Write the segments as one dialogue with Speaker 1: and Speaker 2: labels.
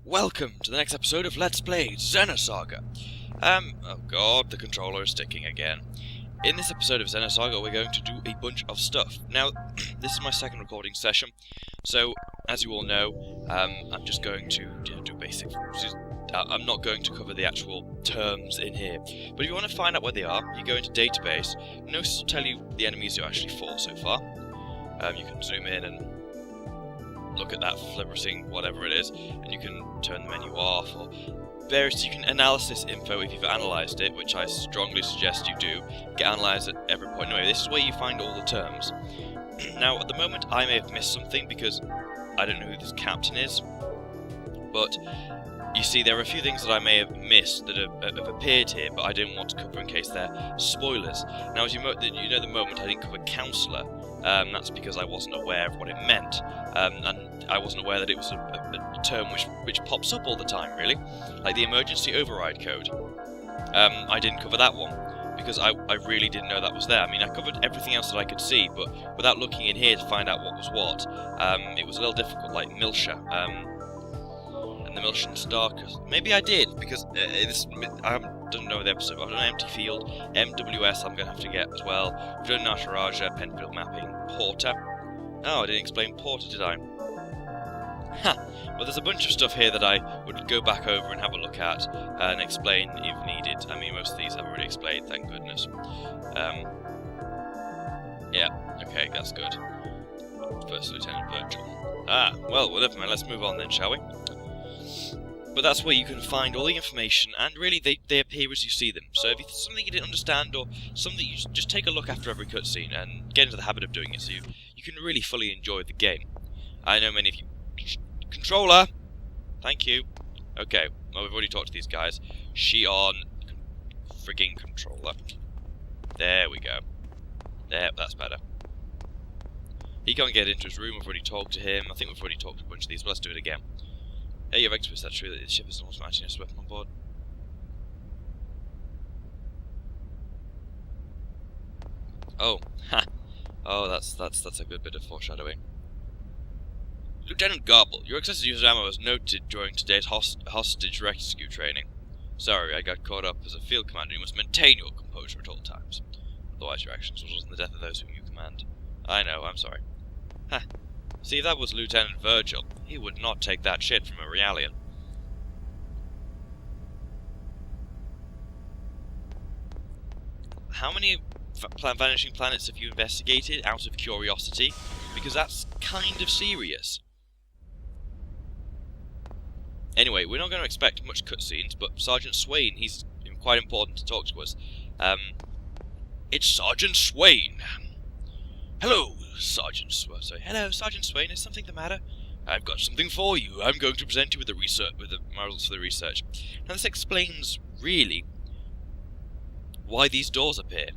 Speaker 1: Welcome to the next episode of Let's Play Xenosaga. Oh god, the controller is sticking again. In this episode of Xenosaga, we're going to do a bunch of stuff. Now, this is my second recording session, so, as you all know, I'm just going to do basic... I'm not going to cover the actual terms in here. But if you want to find out where they are, you go into database. Notice will tell you the enemies you actually fought so far. You can zoom in and look at that flipping whatever it is, and you can turn the menu off, or various, you can analyze this info if you've analysed it, which I strongly suggest you do. Get analysed at every point. Anyway, this is where you find all the terms. Now, at the moment, I may have missed something because I don't know who this captain is, but you see, there are a few things that I may have missed that have appeared here, but I didn't want to cover in case they're spoilers. Now, as you know, the moment I didn't cover counsellor. That's because I wasn't aware of what it meant, and I wasn't aware that it was a term which pops up all the time, really, like the emergency override code. I didn't cover that one, because I really didn't know that was there. I mean, I covered everything else that I could see, but without looking in here to find out what was what, it was a little difficult, like Milsha, and the Milshan Starkers. Maybe I did, because I don't know the episode, but I've done Empty Field, MWS I'm going to have to get as well, I've done Nataraja, Penfield Mapping, Porter. Oh, I didn't explain Porter, did I? Ha! Well, there's a bunch of stuff here that I would go back over and have a look at, and explain if needed. I mean, most of these I've already explained, thank goodness. Yeah, okay, that's good. First Lieutenant Virgil. Ah, well, never mind, let's move on then, shall we? But that's where you can find all the information, and really they appear as you see them. So if it's something you didn't understand, or something you just take a look after every cutscene, and get into the habit of doing it, so you can really fully enjoy the game. I know many of you... Controller! Thank you. Okay, well we've already talked to these guys. Shion... frigging controller. There we go. There, that's better. He can't get into his room, we've already talked to him. I think we've already talked to a bunch of these, but let's do it again. Hey, you're experts, that's true that the ship is an automatic weapon on board. Oh, ha! Oh, that's a good bit of foreshadowing. Lieutenant Garble, your excessive use of ammo was noted during today's hostage rescue training. Sorry, I got caught up as a field commander. You must maintain your composure at all times. Otherwise your actions will result in the death of those whom you command. I know, I'm sorry. Ha! See, if that was Lieutenant Virgil, he would not take that shit from a Realian. How many vanishing planets have you investigated out of curiosity? Because that's kind of serious. Anyway, we're not going to expect much cutscenes, but Sergeant Swain, he's quite important to talk to us. It's Sergeant Swain. Hello, Sergeant Swain. Sorry. Hello, Sergeant Swain. Is something the matter? I've got something for you. I'm going to present you with the results for the research. Now, this explains, really, why these doors appear.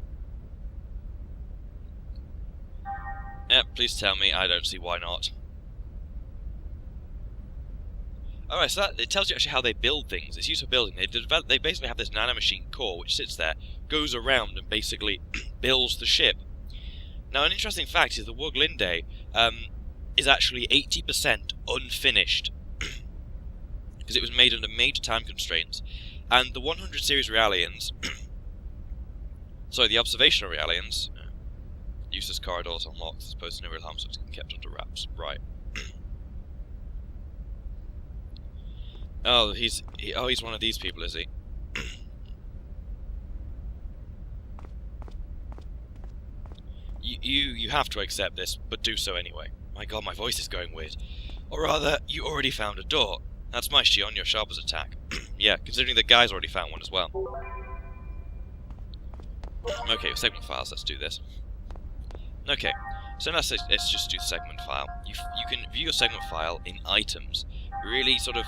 Speaker 1: Please tell me. I don't see why not. Alright, so it tells you actually how they build things. It's used for building. They basically have this nanomachine core which sits there, goes around, and basically builds the ship. Now, an interesting fact is the Wuglinde is actually 80% unfinished, because it was made under major time constraints, and the 100 series Realians, sorry, the observational Realians, useless corridors unlocked, as opposed to no real harm, so it's kept under wraps. Right. Oh, he's one of these people, is he? You have to accept this, but do so anyway. My god, my voice is going weird. Or rather, you already found a door. That's my Shion, you're sharp as a tack. Yeah, considering the guy's already found one as well. Okay, segment files, let's do this. Okay, so let's just do segment file. You can view your segment file in items. Really sort of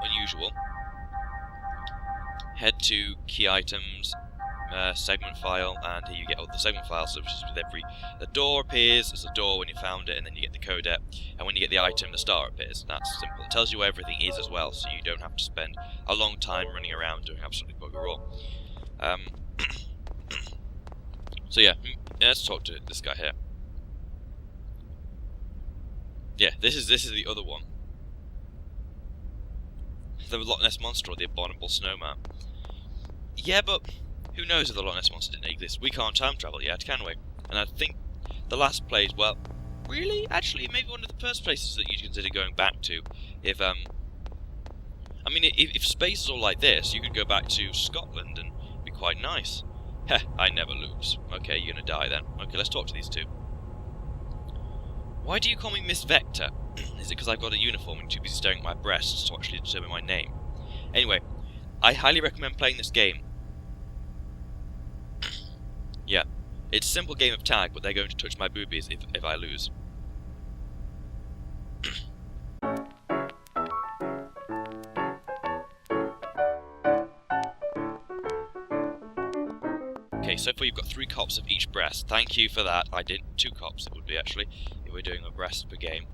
Speaker 1: unusual. Head to key items, segment file, and here you get all the segment files. So with the door appears as a door when you found it, and then you get the codec, and when you get the item, the star appears. That's simple. It tells you where everything is as well, so you don't have to spend a long time running around doing absolutely bugger all. So yeah, let's talk to this guy here. Yeah, this is the other one. the Loch Ness Monster or the Abominable Snowman. Yeah, but who knows if the Loch Ness Monster didn't exist? We can't time travel yet, can we? And I think the last place, well, really? Actually, maybe one of the first places that you'd consider going back to. If, I mean, if space is all like this, you could go back to Scotland and be quite nice. Heh, I never lose. Okay, you're gonna die then. Okay, let's talk to these two. Why do you call me Miss Vector? Is it because I've got a uniform and too busy staring at my breasts to actually determine my name? Anyway, I highly recommend playing this game. Yeah, it's a simple game of tag, but they're going to touch my boobies if I lose. Okay, so far you've got 3 cops of each breast. Thank you for that. I did 2 cops, it would be actually, if we're doing a breast per game.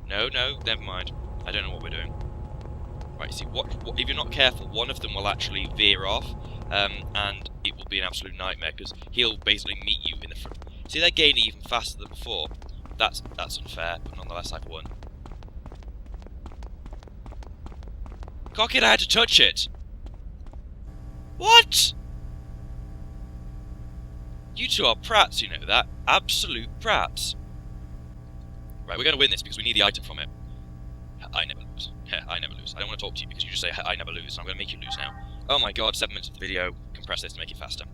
Speaker 1: No, never mind. I don't know what we're doing. Right, see, if you're not careful, one of them will actually veer off, and it will be an absolute nightmare, because he'll basically meet you in the front. See, they're gaining even faster than before. That's unfair, but nonetheless I've won. Cock it, I had to touch it! What?! You two are prats, you know that. Absolute prats. Right, we're going to win this because we need the item from it. I never lose. I never lose. I don't want to talk to you because you just say, I never lose, and I'm going to make you lose now. Oh my god, 7 minutes of the video. Compress this to make it faster.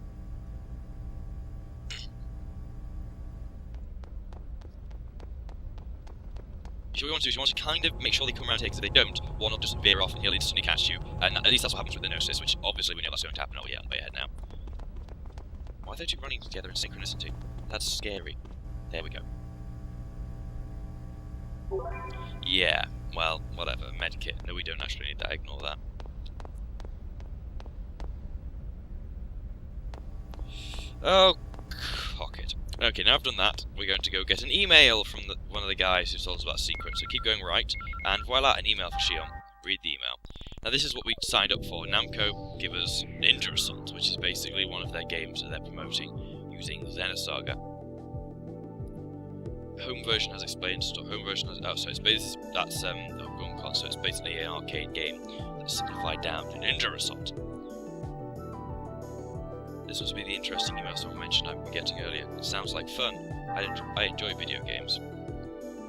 Speaker 1: So what you want to do is you want to kind of make sure they come around here, because if they don't, one will just veer off and he'll instantly catch you. And at least that's what happens with the Gnosis, which obviously we know that's going to happen. Oh yeah, I'm way ahead now. Why are they two running together in synchronicity? That's scary. There we go. Yeah, well, whatever. Medkit. No, we don't actually need that. Ignore that. Oh, cock it. Okay, now I've done that, we're going to go get an email from one of the guys who told us about secrets. So keep going right, and voila, an email for Shion. Read the email. Now this is what we signed up for. Namco give us Ninja Assault, which is basically one of their games that they're promoting using Xenosaga. Home version has explained. Home version has so it's basically so it's basically an arcade game that's simplified down to Ninja Assault. This must be the interesting email someone mentioned I'm getting earlier. It sounds like fun. I enjoy video games.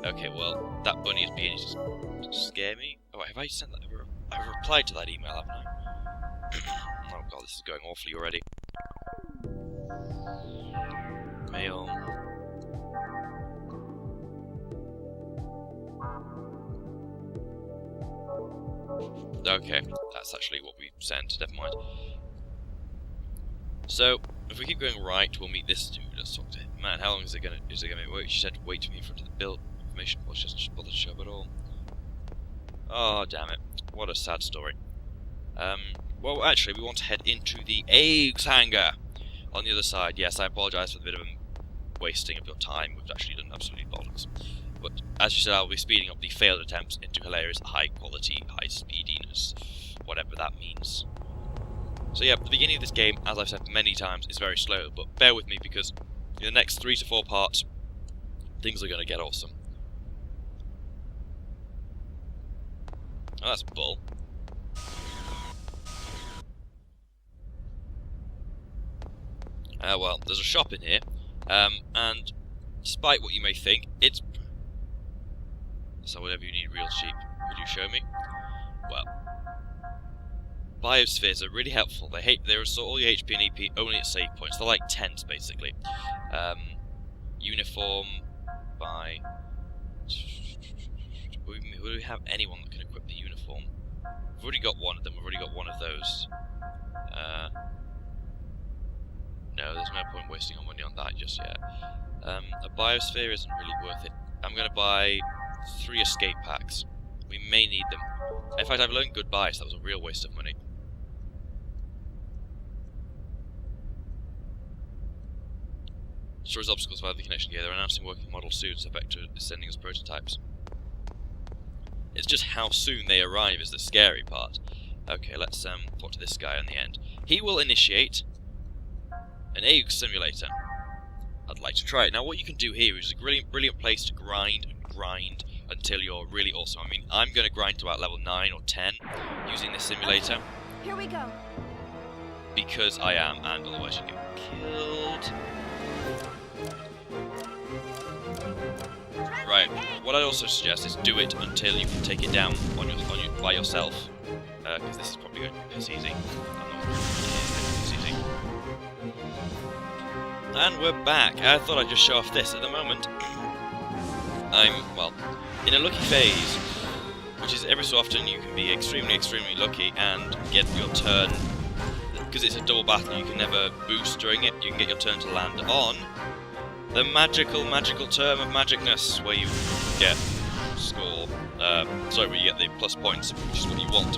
Speaker 1: Okay, well, that bunny is beginning to scare me. Oh, have I sent that? I've replied to that email, haven't I? Oh god, this is going awfully already. Mail. Okay, that's actually what we sent. Never mind. So, if we keep going right, we'll meet this dude. Let's talk to him. Man, how long is it gonna wait? She said wait for me in front of the build information. Well, just bother to show it all. Oh, damn it. What a sad story. Well, actually, we want to head into the Xenosaga on the other side. Yes, I apologise for the bit of a wasting of your time. We've actually done absolutely bollocks. But, as you said, I'll be speeding up the failed attempts into hilarious, high-quality, high-speediness. Whatever that means. So yeah, the beginning of this game, as I've said many times, is very slow, but bear with me because in the next 3 to 4 parts, things are going to get awesome. Oh, that's bull. Well, there's a shop in here, and despite what you may think, it's... So whatever you need, real cheap. Could you show me? Well... Biospheres are really helpful. They restore all your HP and EP only at save points. They're like tents, basically. Uniform by... Do we have anyone that can equip the uniform? We've already got one of them. We've already got one of those. No, there's no point wasting our money on that just yet. A biosphere isn't really worth it. I'm going to buy 3 escape packs. We may need them. In fact, I've learned goodbye, so that was a real waste of money. Destroys obstacles via the connection gear. They're announcing working model soon, so Vector is sending us prototypes. It's just how soon they arrive is the scary part. Okay, let's talk to this guy in the end. He will initiate an AUX simulator. I'd like to try it. Now what you can do here is a brilliant place to grind and grind until you're really awesome. I mean, I'm going to grind to about level 9 or 10 using this simulator.
Speaker 2: Okay, here we go.
Speaker 1: Because I am, and otherwise you get killed. Right, what I'd also suggest is do it until you can take it down by yourself. Because this is probably going to be piss easy. I'm not piss easy. And we're back. I thought I'd just show off this. At the moment, I'm, well, in a lucky phase, which is every so often you can be extremely, extremely lucky and get your turn. Because it's a double battle, you can never boost during it. You can get your turn to land on the magical term of magicness, where you get where you get the plus points, which is what you want.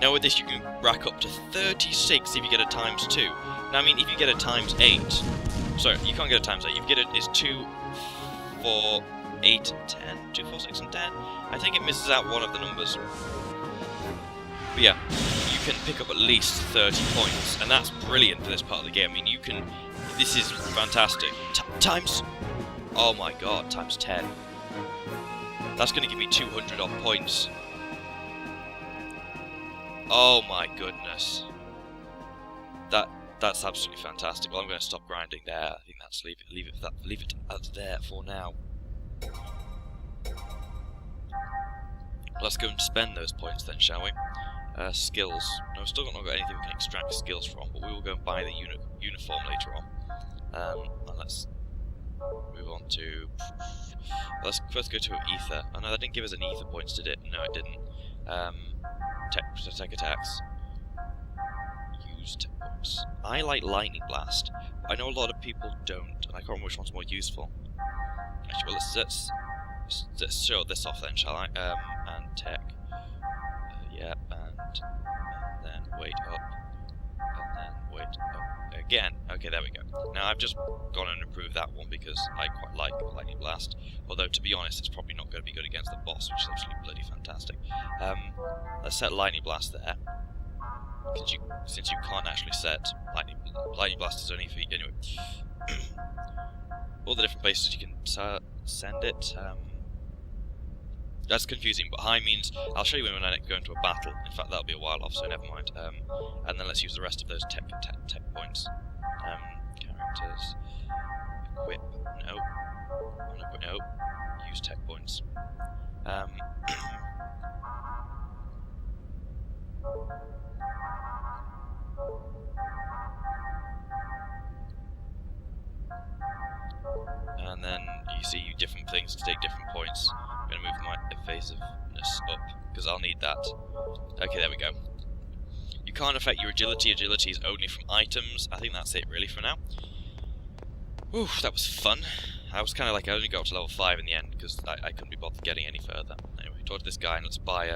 Speaker 1: Now with this you can rack up to 36 if you get a times 2. Now I mean, if you get a times 8, sorry, you can't get a times 8, you get it is 2, 4, 8, 10, 2, 4, 6 and 10. I think it misses out one of the numbers. But yeah, you can pick up at least 30 points, and that's brilliant for this part of the game. I mean, you can, this is fantastic. Times, oh my god, times 10. That's going to give me 200 odd points. Oh my goodness. That's absolutely fantastic. Well, I'm going to stop grinding there. I think that's leave it at there for now. Let's go and spend those points then, shall we? Skills. No, we've still not got anything we can extract skills from, but we will go and buy the uniform later on. And let's move on to... Let's first go to Ether. Oh no, that didn't give us an Ether points, did it? No, it didn't. Tech attacks. Use tech points. I like Lightning Blast. I know a lot of people don't, and I can't remember which one's more useful. Actually, well, let's show this off then, shall I? And tech. Yeah, and then wait up. And then wait up again. Okay, there we go. Now, I've just gone and improved that one because I quite like Lightning Blast. Although, to be honest, it's probably not going to be good against the boss, which is absolutely bloody fantastic. Let's set Lightning Blast there. Since you can't actually set Lightning Blast is only for... Anyway. All the different places you can send it. That's confusing, but high means... I'll show you when I go into a battle. In fact, that'll be a while off, so never mind. And then let's use the rest of those tech points. Characters. Equip. No. No. Use tech points. And then you see different things to take different points. I'm going to move my evasiveness up, because I'll need that. Okay, there we go. You can't affect your agility. Agility is only from items. I think that's it, really, for now. Ooh, that was fun. I was kind of like, I only got up to level 5 in the end, because I couldn't be bothered getting any further. Anyway, talk to this guy, and let's buy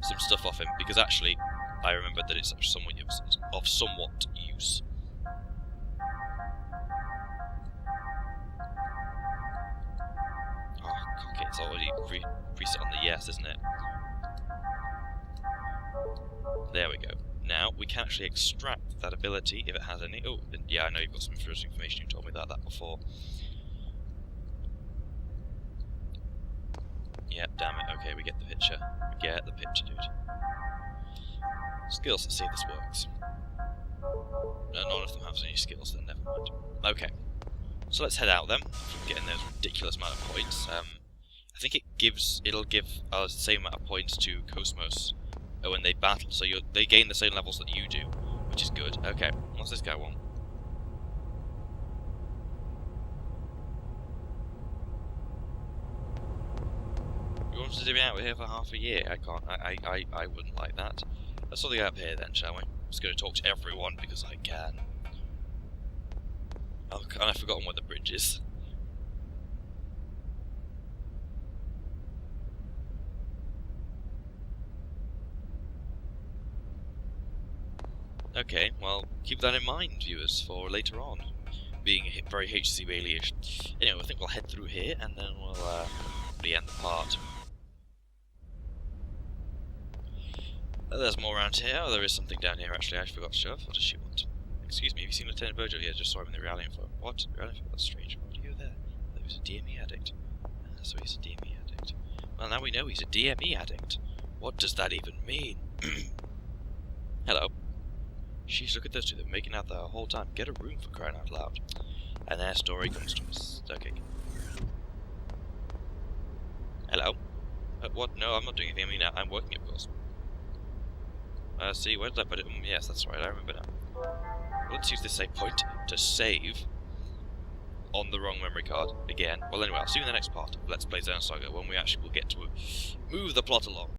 Speaker 1: some stuff off him, because actually, I remembered that it's of somewhat use. Okay, it's already reset on the yes, isn't it? There we go. Now, we can actually extract that ability if it has any... Oh, yeah, I know you've got some interesting information. You told me that before. Yeah, damn it. Okay, we get the picture. We get the picture, dude. Skills, let's see if this works. No, none of them have any skills, then never mind. Okay. So let's head out then, getting those ridiculous amount of points. I think it'll give the same amount of points to Cosmos when they battle, so they gain the same levels that you do, which is good. Okay, what's this guy want? You want us to be out here for half a year? I can't. I wouldn't like that. Let's sort the guy up here then, shall we? I'm just going to talk to everyone because I can. Oh, and I've forgotten where the bridge is. Okay, well, keep that in mind, viewers, for later on. Being very HC Bailey-ish. Anyway, I think we'll head through here, and then we'll probably end the part. There's more around here. Oh, there is something down here, actually. I forgot to show off. What does she want? Excuse me, have you seen Lieutenant Virgil? Yeah, just saw him in the rallying for. What? Rallying for? That's strange. What do you do there? He's a DME addict. So he's a DME addict. Well, now we know he's a DME addict. What does that even mean? Hello. Sheesh, look at those two. They're making out the whole time. Get a room, for crying out loud. And their story comes to us. Okay. Hello. What? No, I'm not doing anything. I mean, I'm working, of course. See, where did I put it? Yes, that's right. I remember now. Let's use this save point to save on the wrong memory card again. Well, anyway, I'll see you in the next part of Let's Play Xenosaga when we actually will get to move the plot along.